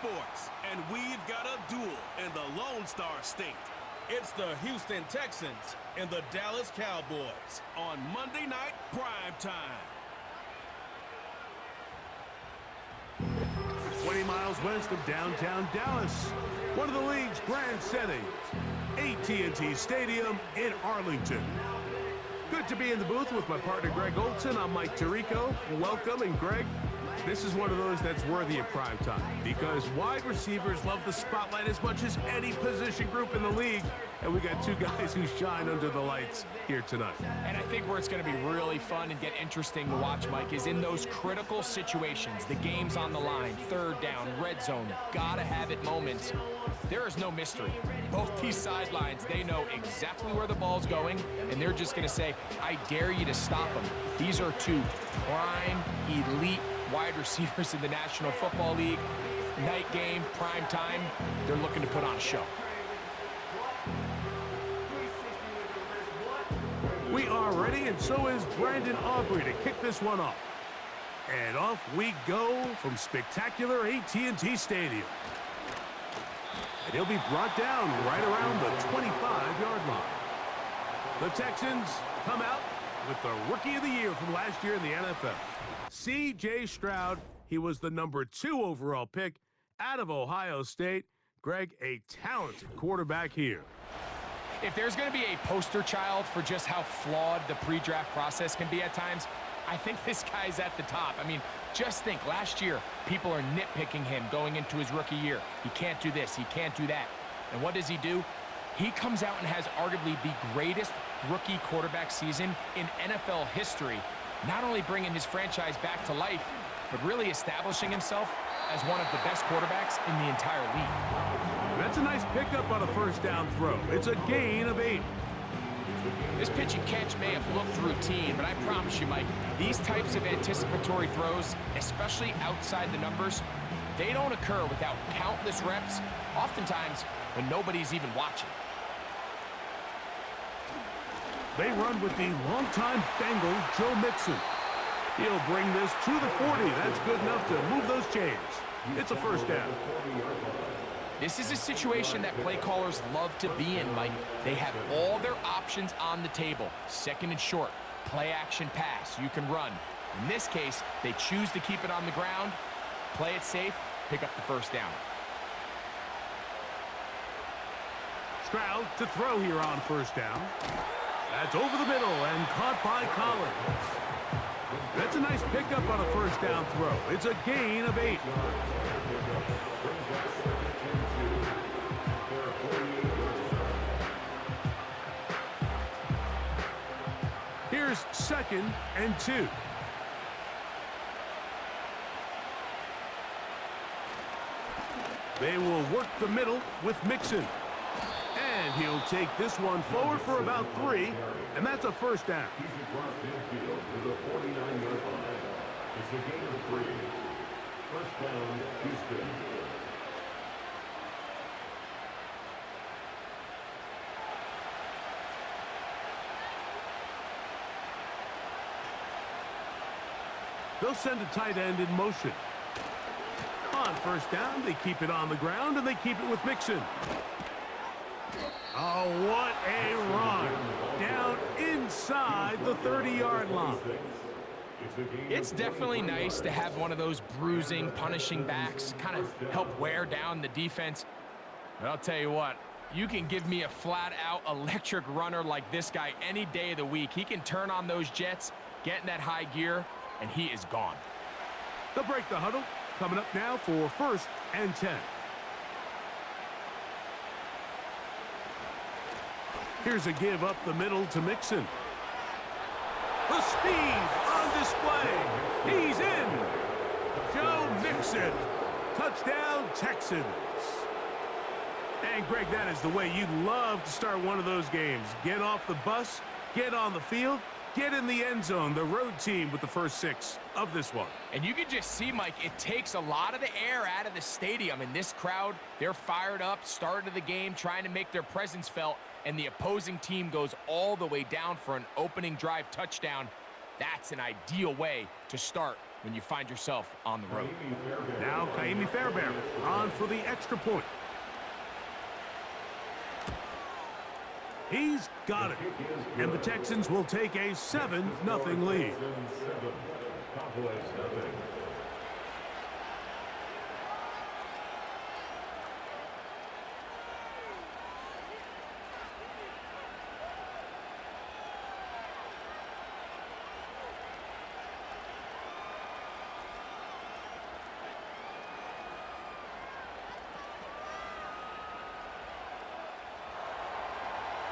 sports, and we've got a duel in the Lone Star State. It's the Houston Texans and the Dallas Cowboys on Monday Night Prime Time. 20 miles west of downtown Dallas, one of the league's grand settings, AT&T Stadium in Arlington. Good to be in the booth with my partner Greg Olson. I'm Mike Tirico. Welcome, and Greg, this is one of those that's worthy of prime time because wide receivers love the spotlight as much as any position group in the league, and we got two guys who shine under the lights here tonight. And I think where it's going to be really fun and get interesting to watch, Mike, is in those critical situations. The game's on the line, third down, red zone, gotta have it moments. There is no mystery. Both these sidelines, they know exactly where the ball's going, and they're just going to say, I dare you to stop them. These are two prime, elite wide receivers in the National Football League. Night game, prime time, they're looking to put on a show. We are ready, and so is Brandon Aubrey to kick this one off. And off we go from spectacular AT&T Stadium. And he'll be brought down right around the 25-yard line. The Texans come out with the Rookie of the Year from last year in the NFL. C.J. Stroud, he was the #2 overall pick out of Ohio State. Greg, a talented quarterback here. If there's going to be a poster child for just how flawed the pre-draft process can be at times, I think this guy's at the top. I mean, just think, last year, people are nitpicking him going into his rookie year. He can't do this, he can't do that. And what does he do? He comes out and has arguably the greatest rookie quarterback season in NFL history, not only bringing his franchise back to life, but really establishing himself as one of the best quarterbacks in the entire league. That's a nice pickup on a first down throw. It's a gain of 8. This pitch and catch may have looked routine, but I promise you, Mike, these types of anticipatory throws, especially outside the numbers, they don't occur without countless reps, oftentimes when nobody's even watching. They run with the longtime Bengal, Joe Mixon. He'll bring this to the 40. That's good enough to move those chains. It's a first down. This is a situation that play callers love to be in, Mike. They have all their options on the table. Second and short, play action pass, you can run. In this case, they choose to keep it on the ground, play it safe, pick up the first down. Stroud to throw here on first down. That's over the middle and caught by Collins. That's a nice pickup on a first down throw. It's a gain of 8. Here's 2nd and 2. They will work the middle with Mixon. And he'll take this one forward for about 3, and that's a first down. To the 49-yard line. It's a gain of 3. First down, Houston. They'll send a tight end in motion. On first down, they keep it on the ground, and they keep it with Mixon. Oh, what a run. Down inside the 30-yard line. It's definitely nice to have one of those bruising, punishing backs, kind of help wear down the defense. But I'll tell you what, you can give me a flat-out electric runner like this guy any day of the week. He can turn on those jets, get in that high gear, and he is gone. They'll break the huddle. Coming up now for 1st and 10. Here's a give up the middle to Mixon. The speed on display. He's in. Joe Mixon. Touchdown, Texans. And, Greg, that is the way you'd love to start one of those games. Get off the bus, get on the field, get in the end zone. The road team with the first 6 of this one. And you can just see, Mike, it takes a lot of the air out of the stadium. And this crowd, they're fired up, start of the game, trying to make their presence felt. And the opposing team goes all the way down for an opening drive touchdown. That's an ideal way to start when you find yourself on the road. Now Kaimi Fairbairn on for the extra point. He's got it. And the Texans will take a 7-0 lead. Cowboys 7.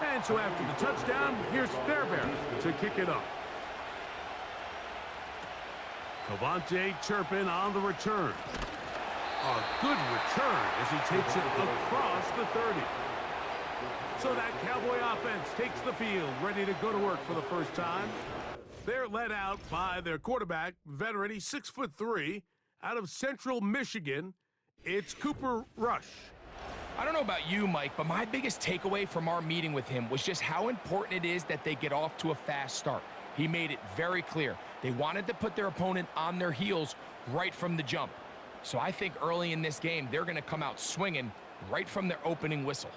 And so after the touchdown, here's Fairbairn to kick it off. Cavante Turpin on the return. A good return as he takes it across the 30. So that Cowboy offense takes the field, ready to go to work for the first time. They're led out by their quarterback, veteran, he's 6'3", out of Central Michigan. It's Cooper Rush. I don't know about you, Mike, but my biggest takeaway from our meeting with him was just how important it is that they get off to a fast start. He made it very clear. They wanted to put their opponent on their heels right from the jump. So I think early in this game, they're going to come out swinging right from their opening whistle.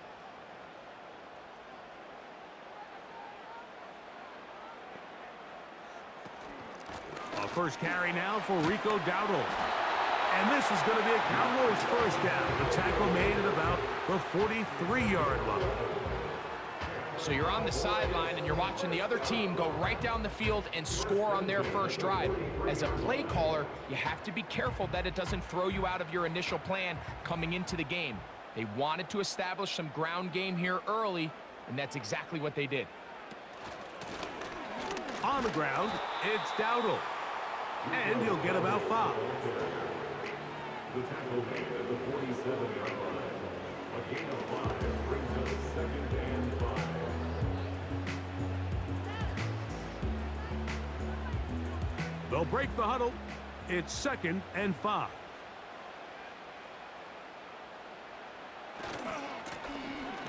A first carry now for Rico Dowdle. And this is going to be a Cowboys first down. The tackle made at about the 43-yard line. So you're on the sideline and you're watching the other team go right down the field and score on their first drive. As a play caller, you have to be careful that it doesn't throw you out of your initial plan coming into the game. They wanted to establish some ground game here early, and that's exactly what they did. On the ground, it's Dowdle. And he'll get about 5. The tackle made at the 47-yard line. A gain of 5 brings us 2nd and 5. They'll break the huddle. It's 2nd and 5.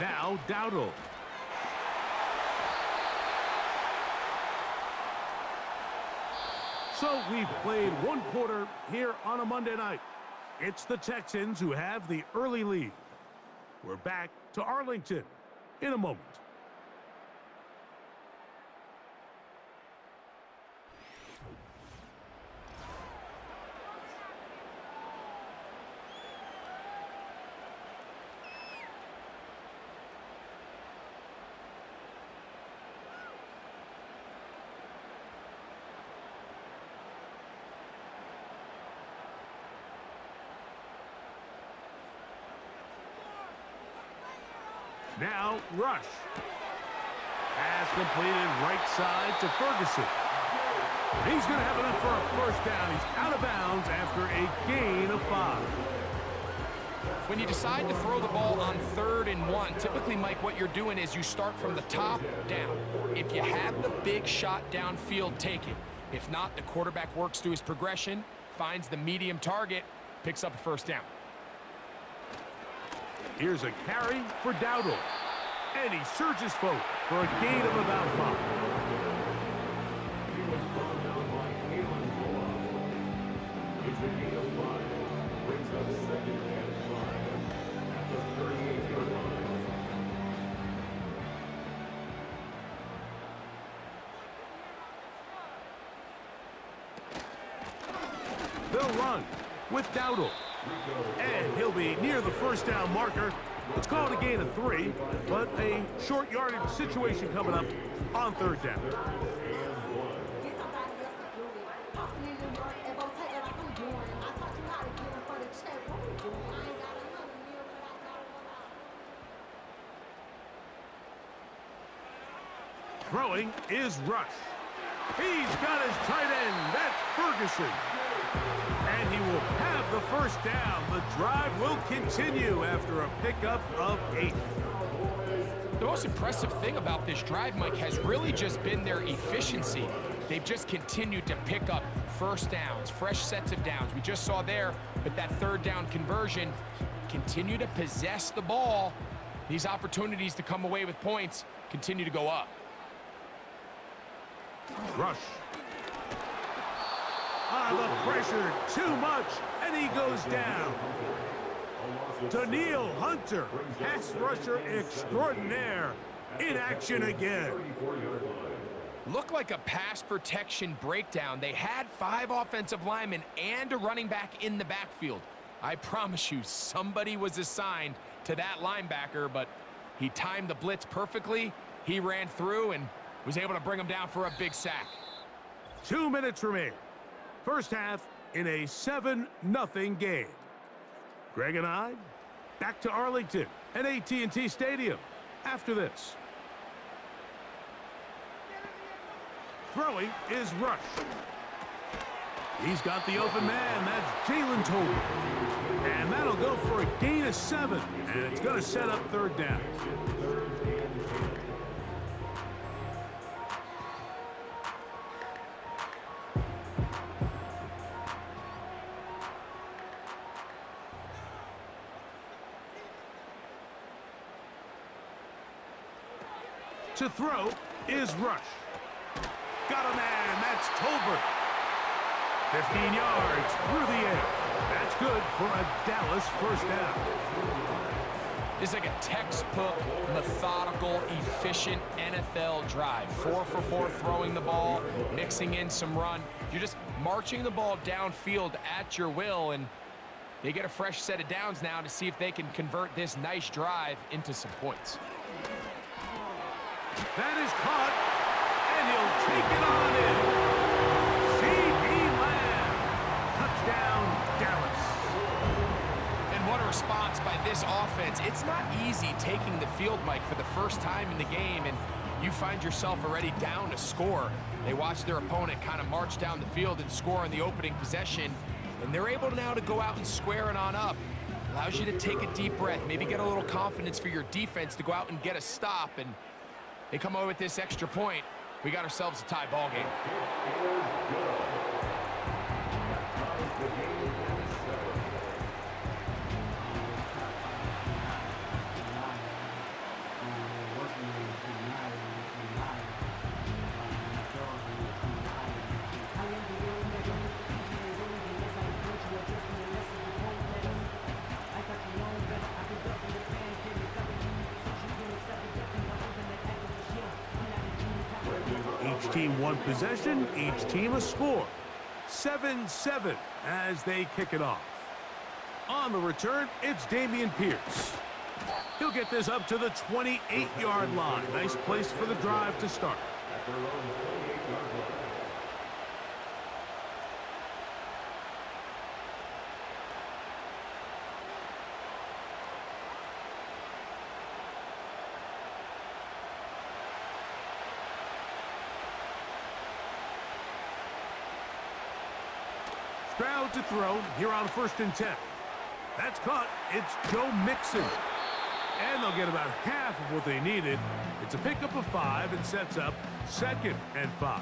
Now Dowdle. So we've played one quarter here on a Monday night. It's the Texans who have the early lead. We're back to Arlington in a moment. Now Rush has completed right side to Ferguson. He's going to have enough for a first down. He's out of bounds after a gain of 5. When you decide to throw the ball on 3rd and 1, typically, Mike, what you're doing is you start from the top down. If you have the big shot downfield, take it. If not, the quarterback works through his progression, finds the medium target, picks up a first down. Here's a carry for Dowdle. And he surges forward for a gain of about 5. He was brought down by Kalen Moore. It's a gain of 5. Brings us 2nd and 5 at the 38-yard line. They'll run with Dowdle. And he'll be near the first down marker. It's called a gain of 3, but a short yardage situation coming up on 3rd down. Throwing is Rush. He's got his tight end. That's Ferguson. And he will have the first down. The drive will continue after a pickup of 8. The most impressive thing about this drive, Mike, has really just been their efficiency. They've just continued to pick up first downs, fresh sets of downs. We just saw there, but that 3rd down conversion, continue to possess the ball. These opportunities to come away with points continue to go up. Rush. The pressure too much, and he goes down. Daniil Hunter, pass rusher extraordinaire, in action again. Looked like a pass protection breakdown. They had 5 offensive linemen and a running back in the backfield. I promise you, somebody was assigned to that linebacker, but he timed the blitz perfectly. He ran through and was able to bring him down for a big sack. 2 minutes remaining. First half in a 7-0 game. Greg and I, back to Arlington at AT&T Stadium after this. Throwing is Rush. He's got the open man. That's Jalen Tolbert. And that'll go for a gain of 7. And it's going to set up third down. To throw is Rush. Got a man, that's Tolbert. 15 yards through the air. That's good for a Dallas first down. It's like a textbook, methodical, efficient NFL drive. 4 for 4 throwing the ball, mixing in some run. You're just marching the ball downfield at your will, and they get a fresh set of downs now to see if they can convert this nice drive into some points. That is caught, and he'll take it on in. C.D. Lamb. Touchdown, Dallas. And what a response by this offense. It's not easy taking the field, Mike, for the first time in the game, and you find yourself already down to score. They watch their opponent kind of march down the field and score in the opening possession, and they're able now to go out and square it on up. Allows you to take a deep breath, maybe get a little confidence for your defense to go out and get a stop, and they come away with this extra point. We got ourselves a tie ball game. Each team one possession, each team a score. 7-7 as they kick it off. On the return, it's Dameon Pierce. He'll get this up to the 28-yard line. Nice place for the drive to start. Stroud to throw here on 1st and 10. That's caught. It's Joe Mixon. And they'll get about half of what they needed. It's a pickup of 5 and sets up 2nd and 5.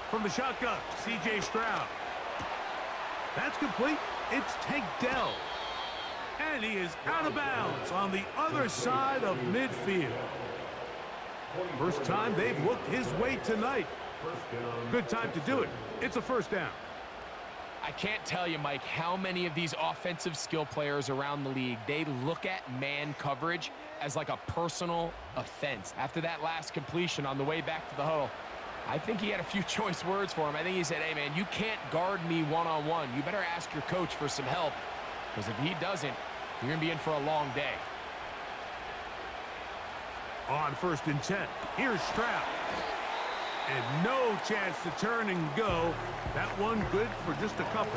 From the shotgun, C.J. Stroud. That's complete. It's Tank Dell. And he is out of bounds on the other side of midfield. First time they've looked his way tonight. Good time to do it. It's a first down. I can't tell you, Mike, how many of these offensive skill players around the league, they look at man coverage as like a personal offense. After that last completion on the way back to the huddle, I think he had a few choice words for him. I think he said, hey, man, you can't guard me one-on-one. You better ask your coach for some help, because if he doesn't, you're going to be in for a long day. On 1st and 10, here's Stroud. And no chance to turn and go. That one good for just a couple.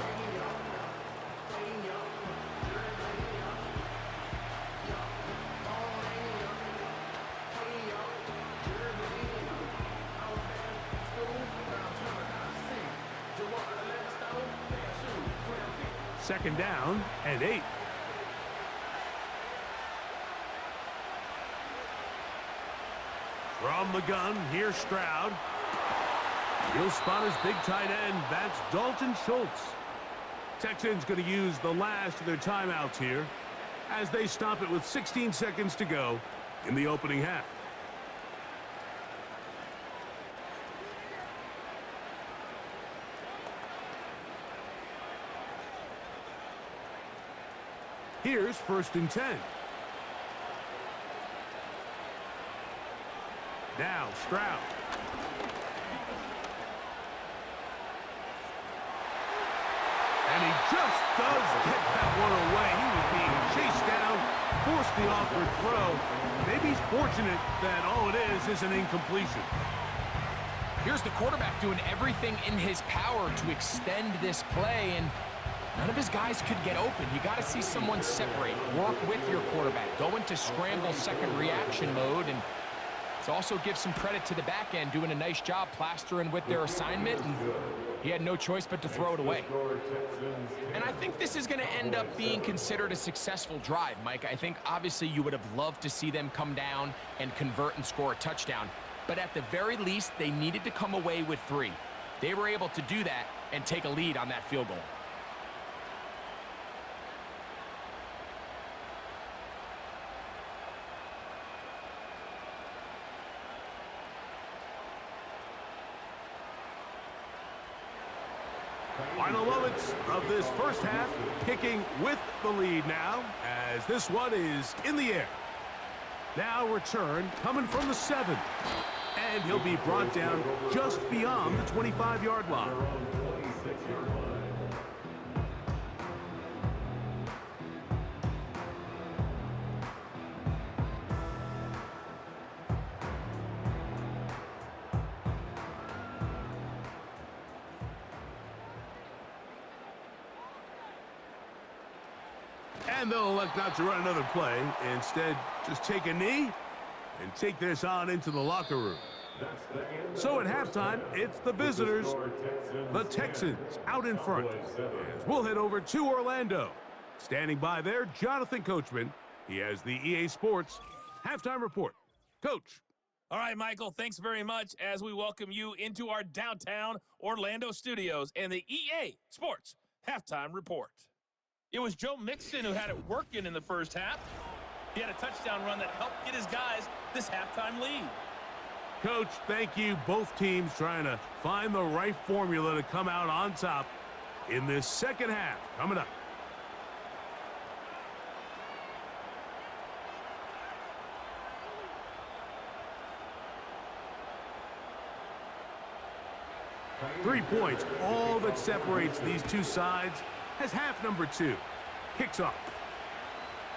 Second down and 8. From the gun, here's Stroud. He'll spot his big tight end. That's Dalton Schultz. Texans going to use the last of their timeouts here as they stop it with 16 seconds to go in the opening half. Here's 1st and 10. Now Stroud. And he just does get that one away. He was being chased down, forced the awkward throw. Maybe he's fortunate that all it is an incompletion. Here's the quarterback doing everything in his power to extend this play, and none of his guys could get open. You got to see someone separate, work with your quarterback, go into scramble second reaction mode, and to also give some credit to the back end, doing a nice job plastering with their assignment, and he had no choice but to throw it away. And I think this is going to end up being considered a successful drive, Mike. I think obviously you would have loved to see them come down and convert and score a touchdown, but at the very least, they needed to come away with 3. They were able to do that and take a lead on that field goal. Final moments of this first half, kicking with the lead now, as this one is in the air. Now return coming from the 7. And he'll be brought down just beyond the 25-yard line. And they'll elect not to run another play. Instead, just take a knee and take this on into the locker room. So at halftime, it's the visitors, the Texans, out in front. As we'll head over to Orlando. Standing by there, Jonathan Coachman. He has the EA Sports halftime report. Coach. All right, Michael, thanks very much as we welcome you into our downtown Orlando studios and the EA Sports halftime report. It was Joe Mixon who had it working in the first half. He had a touchdown run that helped get his guys this halftime lead. Coach, thank you. Both teams trying to find the right formula to come out on top in this second half. Coming up. Three points, all that separates these two sides, as half number 2 kicks off.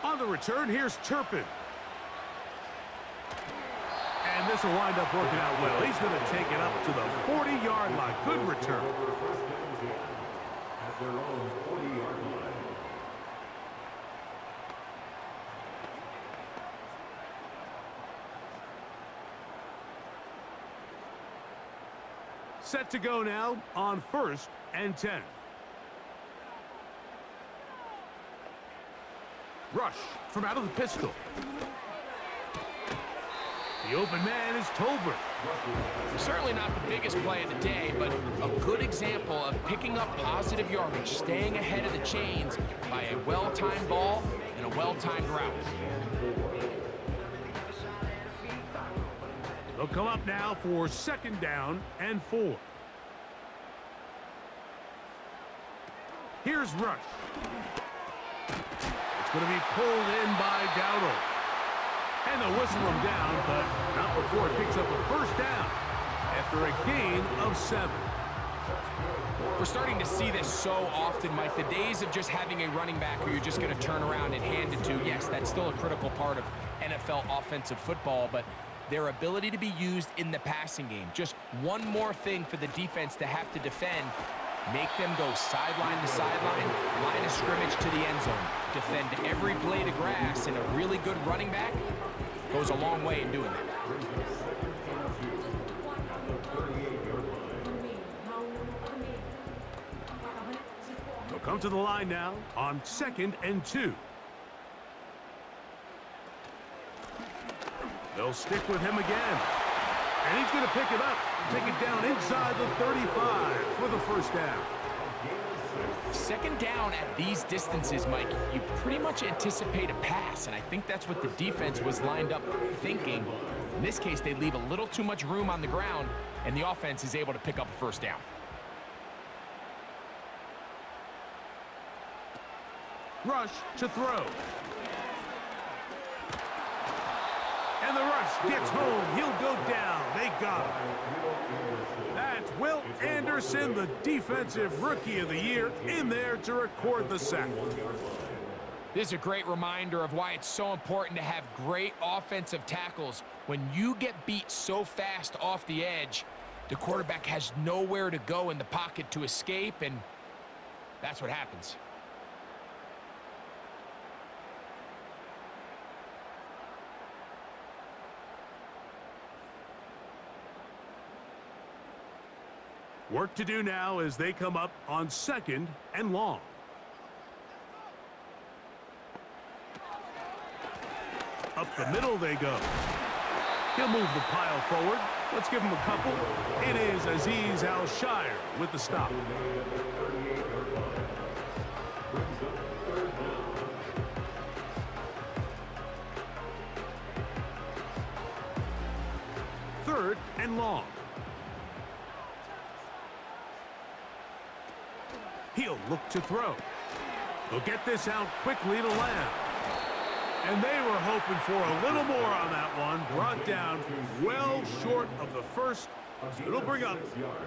On the return, here's Turpin. And this will wind up working out well. He's going to take it up to the 40-yard line. Good return. At their own 40-yard line. Set to go now on 1st and 10. Rush from out of the pistol. The open man is Tolbert. Certainly not the biggest play of the day, but a good example of picking up positive yardage, staying ahead of the chains by a well-timed ball and a well-timed route. They'll come up now for 2nd down and 4. Here's Rush. It's going to be pulled in by Dowdle. And they'll whistle him down, but not before it picks up a 1st down after a gain of 7. We're starting to see this so often, Mike. The days of just having a running back who you're just going to turn around and hand it to, yes, that's still a critical part of NFL offensive football, but their ability to be used in the passing game. Just one more thing for the defense to have to defend. Make them go sideline to sideline, line of scrimmage to the end zone. Defend every blade of grass, and a really good running back goes a long way in doing that. They'll come to the line now on 2nd and 2. They'll stick with him again. And he's going to pick it up, take it down inside the 35 for the first down. Second down at these distances, Mike, you pretty much anticipate a pass, and I think that's what the defense was lined up thinking. In this case, they leave a little too much room on the ground, and the offense is able to pick up a first down. Rush to throw. And the rush gets home. He'll go down. They got him. That's Will Anderson, the defensive rookie of the year, in there to record the sack. This is a great reminder of why it's so important to have great offensive tackles. When you get beat so fast off the edge, the quarterback has nowhere to go in the pocket to escape, and that's what happens. Work to do now as they come up on 2nd and long. Up the middle they go. He'll move the pile forward. Let's give him a couple. It is Azeez Al-Shire with the stop. Third and long. He'll look to throw. He'll get this out quickly to Lamb. And they were hoping for a little more on that one. Brought down well short of the first. So it'll bring up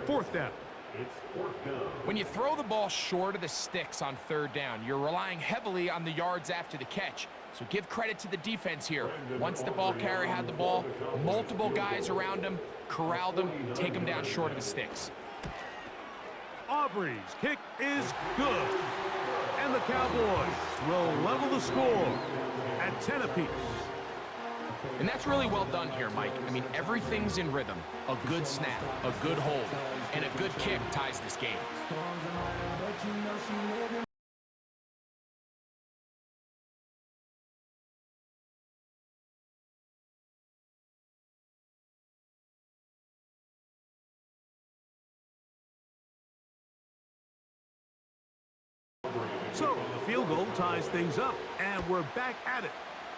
4th down. When you throw the ball short of the sticks on 3rd down, you're relying heavily on the yards after the catch. So give credit to the defense here. Once the ball carrier had the ball, multiple guys around him, corralled him, take him down short of the sticks. Aubrey's kick is good. And the Cowboys will level the score at 10 apiece. And that's really well done here, Mike. I mean, everything's in rhythm. A good snap, a good hold, and a good kick ties this game. So the field goal ties things up, and we're back at it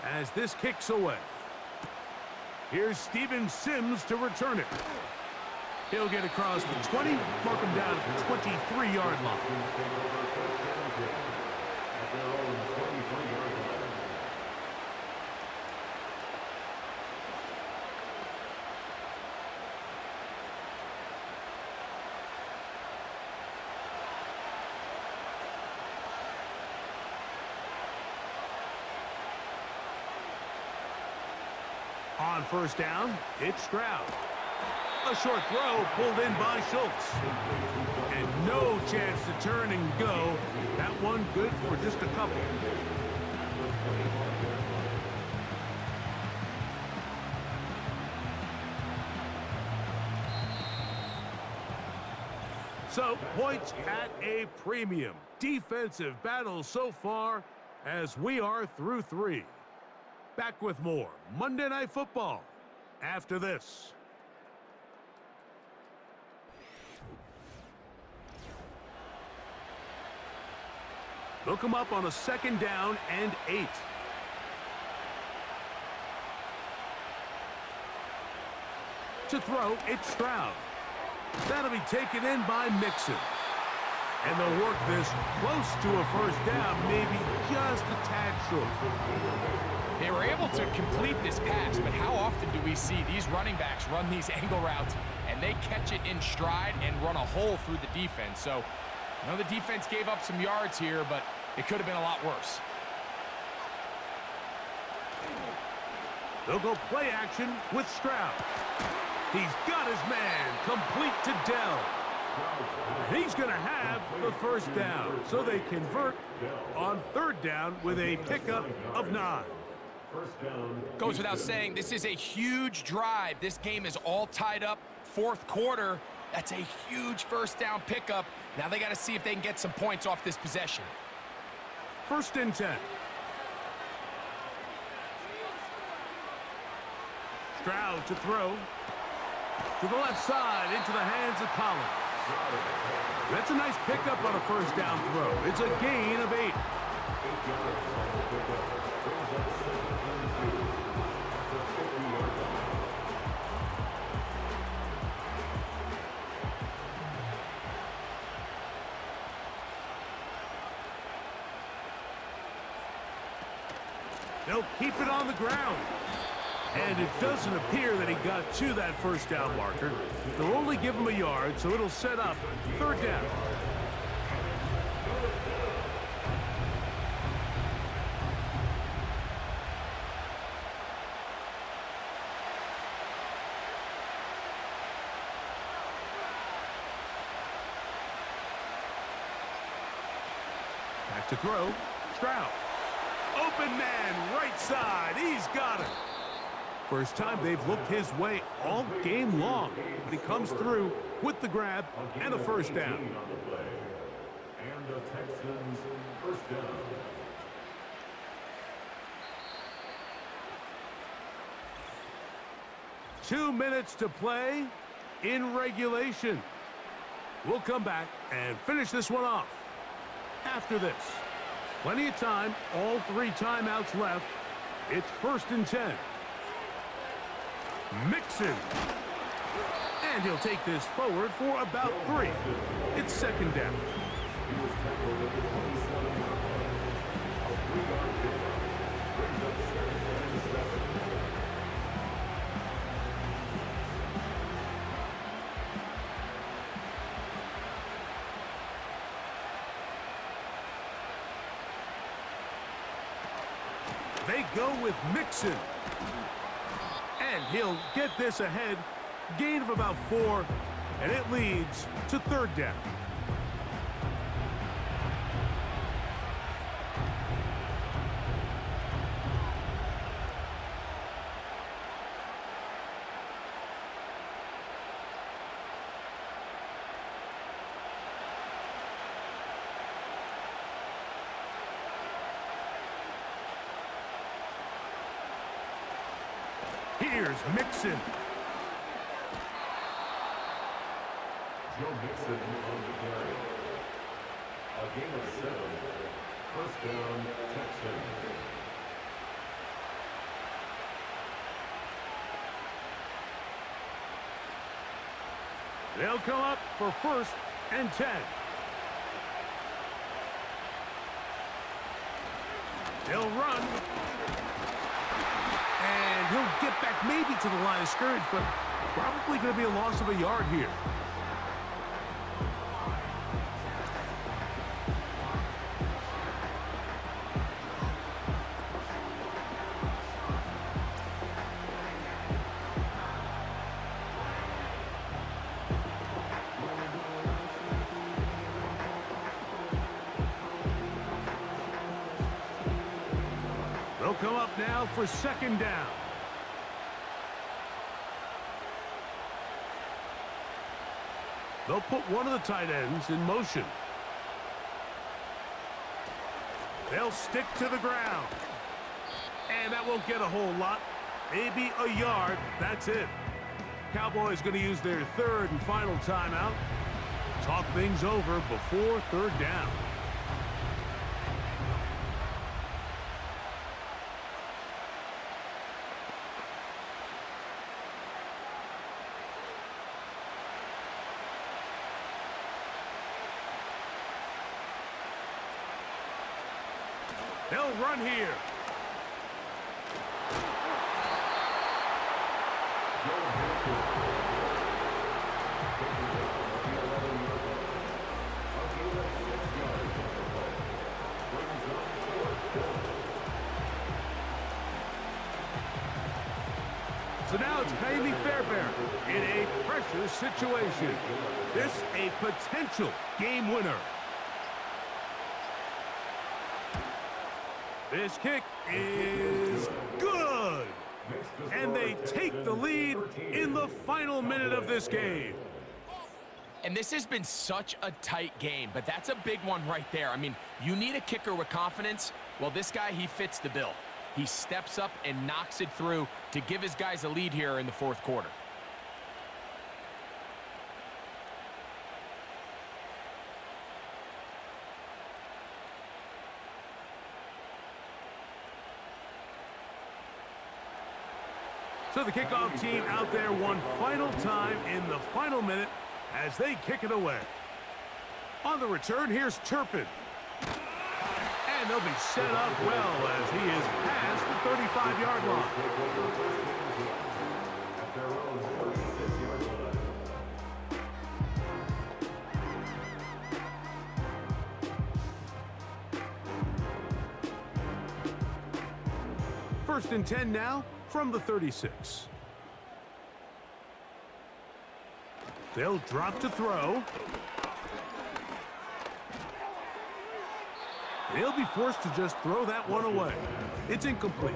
as this kicks away. Here's Steven Sims to return it. He'll get across the 20, mark him down at the 23-yard line. On 1st down, it's Stroud. A short throw pulled in by Schultz. And no chance to turn and go. That one good for just a couple. So, points at a premium. Defensive battle so far as we are through 3. Back with more Monday Night Football after this. They'll come up on a 2nd down and 8. To throw, it's Stroud. That'll be taken in by Mixon. And they'll work this close to a 1st down, maybe just a tad short. They were able to complete this pass, but how often do we see these running backs run these angle routes and they catch it in stride and run a hole through the defense? So, I know the defense gave up some yards here, but it could have been a lot worse. They'll go play action with Stroud. He's got his man complete to Dell. He's going to have the 1st down, so they convert on 3rd down with a pickup of 9. Goes without saying, this is a huge drive. This game is all tied up. 4th quarter, that's a huge 1st down pickup. Now they got to see if they can get some points off this possession. 1st and 10. Stroud to throw. To the left side, into the hands of Collins. That's a nice pickup on a first down throw. It's a gain of 8. They'll keep it on the ground. And it doesn't appear that he got to that first down marker. They'll only give him a yard, so it'll set up third down. Back to throw. Stroud. Open man, right side. He's got it. First time they've looked his way all game long. But he comes through with the grab and a first down. And the Texans first down. Two minutes to play in regulation. We'll come back and finish this one off after this. Plenty of time, all 3 timeouts left. It's 1st and 10. Mixon. And he'll take this forward for about 3. It's 2nd down. They go with Mixon. And he'll get this ahead. Gain of about 4. And it leads to 3rd down. Here's Mixon. Joe Mixon on the carry. A gain of 7. First down, Texans. They'll come up for 1st and 10. They'll run. And he'll get back maybe to the line of scrimmage, but probably going to be a loss of a yard here. They'll come up now for 2nd down. They'll put one of the tight ends in motion. They'll stick to the ground. And that won't get a whole lot. Maybe a yard. That's it. Cowboys going to use their 3rd and final timeout. Talk things over before 3rd down. They'll run here. So now it's Jamie Fairbairn in a pressure situation. This a potential game winner. This kick is good. And they take the lead in the final minute of this game. And this has been such a tight game, but that's a big one right there. I mean, you need a kicker with confidence. Well, this guy, he fits the bill. He steps up and knocks it through to give his guys a lead here in the 4th quarter. So the kickoff team out there one final time in the final minute as they kick it away. On the return, here's Turpin. And they'll be set up well as he is past the 35-yard line. At their own 36-yard line. First and 10 now from the 36. They'll drop to throw. They'll be forced to just throw that one away. It's incomplete.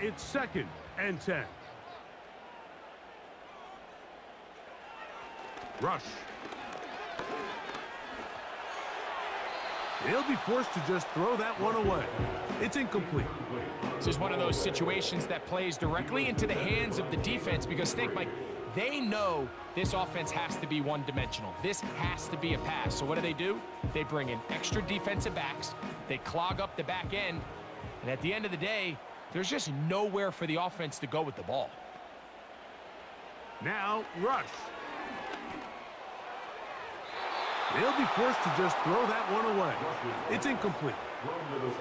It's second and 10. Rush. They'll be forced to just throw that one away. It's incomplete. This is one of those situations that plays directly into the hands of the defense because think, Mike, they know this offense has to be one-dimensional. This has to be a pass. So what do? They bring in extra defensive backs. They clog up the back end. And at the end of the day, there's just nowhere for the offense to go with the ball. Now, Rush. They'll be forced to just throw that one away. It's incomplete.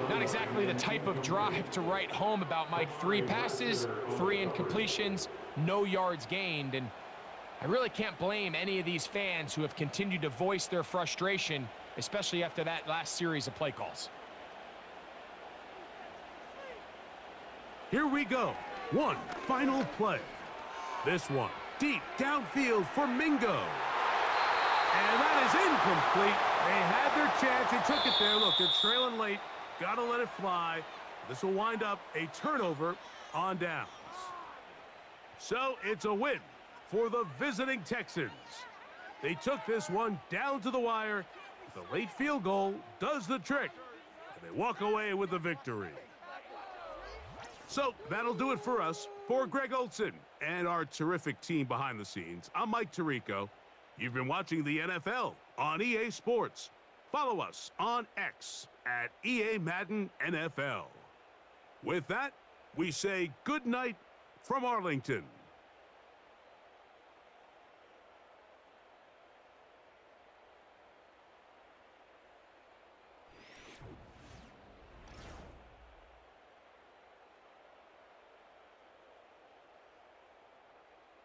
Not exactly the type of drive to write home about, Mike. 3 passes, 3 incompletions, no yards gained. And I really can't blame any of these fans who have continued to voice their frustration, especially after that last series of play calls. Here we go. One final play. This one deep downfield for Mingo. And that is incomplete. They had their chance. They took it there. Look, they're trailing late. Got to let it fly. This will wind up a turnover on downs. So it's a win for the visiting Texans. They took this one down to the wire. The late field goal does the trick. And they walk away with the victory. So that'll do it for us. For Greg Olson and our terrific team behind the scenes, I'm Mike Tirico. You've been watching the NFL on EA Sports. Follow us on X at EA Madden NFL. With that, we say good night from Arlington.